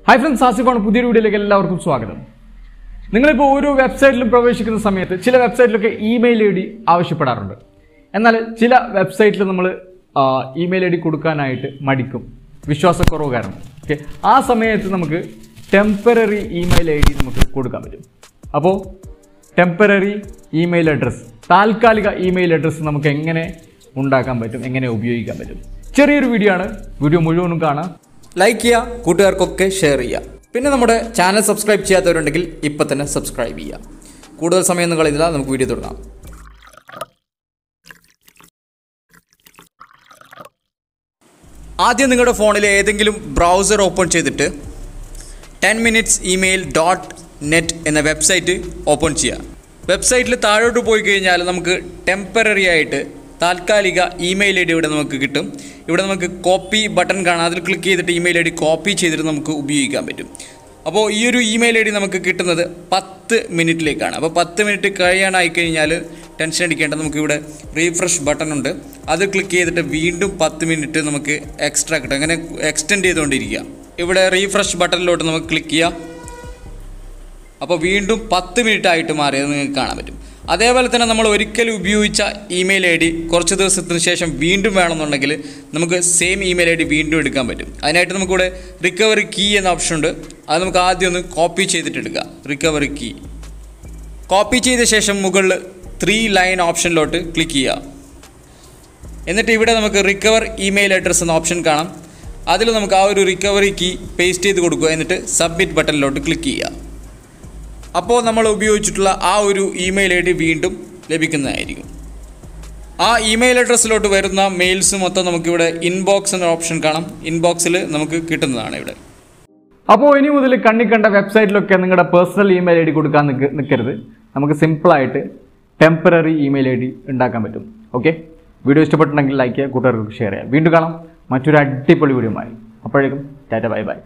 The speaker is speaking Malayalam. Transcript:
Hi friends, ആസിഫാണ്. പുതിയൊരു വീഡിയോയിലേക്ക് എല്ലാവർക്കും സ്വാഗതം. നിങ്ങളിപ്പോൾ ഓരോ വെബ്സൈറ്റിലും പ്രവേശിക്കുന്ന സമയത്ത് ചില വെബ്സൈറ്റിലൊക്കെ ഇമെയിൽ ഐ ഡി ആവശ്യപ്പെടാറുണ്ട്. എന്നാൽ ചില വെബ്സൈറ്റിൽ നമ്മൾ ഇമെയിൽ ഐ ഡി കൊടുക്കാനായിട്ട് മടിക്കും, വിശ്വാസക്കുറവ് കാരണം. ഓക്കെ, ആ സമയത്ത് നമുക്ക് ടെമ്പററി ഇമെയിൽ ഐ ഡി നമുക്ക് കൊടുക്കാൻ പറ്റും. അപ്പോൾ ടെമ്പററി ഇമെയിൽ അഡ്രസ്സ്, താൽക്കാലിക ഇമെയിൽ അഡ്രസ്സ് നമുക്ക് എങ്ങനെ ഉണ്ടാക്കാൻ പറ്റും, എങ്ങനെ ഉപയോഗിക്കാൻ പറ്റും. ചെറിയൊരു വീഡിയോ ആണ്, വീഡിയോ മുഴുവനും കാണാം. ലൈക്ക് ചെയ്യുക, കൂട്ടുകാർക്കൊക്കെ ഷെയർ ചെയ്യുക. പിന്നെ നമ്മുടെ ചാനൽ സബ്സ്ക്രൈബ് ചെയ്യാത്തവരുണ്ടെങ്കിൽ ഇപ്പം തന്നെ സബ്സ്ക്രൈബ് ചെയ്യുക. കൂടുതൽ സമയമൊന്നും കളയുന്നില്ല, നമുക്ക് വീഡിയോ തുടങ്ങാം. ആദ്യം നിങ്ങളുടെ ഫോണിൽ ഏതെങ്കിലും ബ്രൗസർ ഓപ്പൺ ചെയ്തിട്ട് 10minutesemail.net എന്ന വെബ്സൈറ്റ് ഓപ്പൺ ചെയ്യുക. വെബ്സൈറ്റിൽ താഴോട്ട് പോയി കഴിഞ്ഞാൽ നമുക്ക് ടെമ്പററി ആയിട്ട് താൽക്കാലിക ഇമെയിൽ ഐ ഡി ഇവിടെ നമുക്ക് കിട്ടും. ഇവിടെ നമുക്ക് കോപ്പി ബട്ടൺ കാണാം, അതിൽ ക്ലിക്ക് ചെയ്തിട്ട് ഇമെയിൽ ഐ ഡി കോപ്പി ചെയ്തിട്ട് നമുക്ക് ഉപയോഗിക്കാൻ പറ്റും. അപ്പോൾ ഈ ഒരു ഇമെയിൽ ഐ ഡി നമുക്ക് കിട്ടുന്നത് 10 മിനിറ്റിലേക്കാണ്. അപ്പോൾ 10 മിനിറ്റ് കഴിയാനായി കഴിഞ്ഞാൽ ടെൻഷൻ അടിക്കേണ്ട, നമുക്കിവിടെ റീഫ്രഷ് ബട്ടൺ ഉണ്ട്, അത് ക്ലിക്ക് ചെയ്തിട്ട് വീണ്ടും 10 മിനിറ്റ് നമുക്ക് എക്സ്ട്രാ കിട്ടും. അങ്ങനെ എക്സ്റ്റെൻഡ് ചെയ്തുകൊണ്ടിരിക്കുക. ഇവിടെ റീഫ്രഷ് ബട്ടണിലോട്ട് നമുക്ക് ക്ലിക്ക് ചെയ്യാം. അപ്പോൾ വീണ്ടും 10 മിനിറ്റ് ആയിട്ട് മാറിയത് നിങ്ങൾക്ക് കാണാൻ പറ്റും. അതേപോലെ തന്നെ നമ്മൾ ഒരിക്കലും ഉപയോഗിച്ച ഇമെയിൽ ഐ ഡി കുറച്ച് ദിവസത്തിന് ശേഷം വീണ്ടും വേണമെന്നുണ്ടെങ്കിൽ നമുക്ക് സെയിം ഇമെയിൽ ഐ ഡി വീണ്ടും എടുക്കാൻ പറ്റും. അതിനായിട്ട് നമുക്കിവിടെ റിക്കവറി കീ എന്ന ഓപ്ഷൻ ഉണ്ട്, അത് നമുക്ക് ആദ്യം ഒന്ന് കോപ്പി ചെയ്തിട്ട് എടുക്കാം. റിക്കവറി കീ കോപ്പി ചെയ്ത ശേഷം മുകളിൽ 3 ലൈൻ ഓപ്ഷനിലോട്ട് ക്ലിക്ക് ചെയ്യുക. എന്നിട്ട് ഇവിടെ നമുക്ക് റിക്കവർ ഇമെയിൽ അഡ്രസ്സ് എന്ന ഓപ്ഷൻ കാണാം, അതിൽ നമുക്ക് ആ ഒരു റിക്കവറി കീ പേസ്റ്റ് ചെയ്ത് കൊടുക്കുക. എന്നിട്ട് സബ്മിറ്റ് ബട്ടണിലോട്ട് ക്ലിക്ക് ചെയ്യുക. അപ്പോൾ നമ്മൾ ഉപയോഗിച്ചിട്ടുള്ള ആ ഒരു ഇമെയിൽ ഐ ഡി വീണ്ടും ലഭിക്കുന്നതായിരിക്കും. ആ ഇമെയിൽ അഡ്രസ്സിലോട്ട് വരുന്ന മെയിൽസ് മൊത്തം നമുക്കിവിടെ ഇൻബോക്സ് എന്ന ഓപ്ഷൻ കാണാം, ഇൻബോക്സിൽ നമുക്ക് കിട്ടുന്നതാണ് ഇവിടെ. അപ്പോൾ ഇനി മുതൽ കണ്ട വെബ്സൈറ്റിലൊക്കെ നിങ്ങളുടെ പേഴ്സണൽ ഇമെയിൽ ഐ ഡി കൊടുക്കാൻ നിൽക്കരുത്. നമുക്ക് സിമ്പിളായിട്ട് ടെമ്പററി ഇമെയിൽ ഐ ഡി ഉണ്ടാക്കാൻ പറ്റും. ഓക്കെ, വീഡിയോ ഇഷ്ടപ്പെട്ടിട്ടുണ്ടെങ്കിൽ ലൈക്ക് ചെയ്യുക, കൂട്ടുകാർക്ക് ഷെയർ ചെയ്യുക. വീണ്ടും കാണാം മറ്റൊരു അടിപൊളി വീഡിയോയുമായി. അപ്പോഴേക്കും ടാറ്റ, ബൈ ബൈ.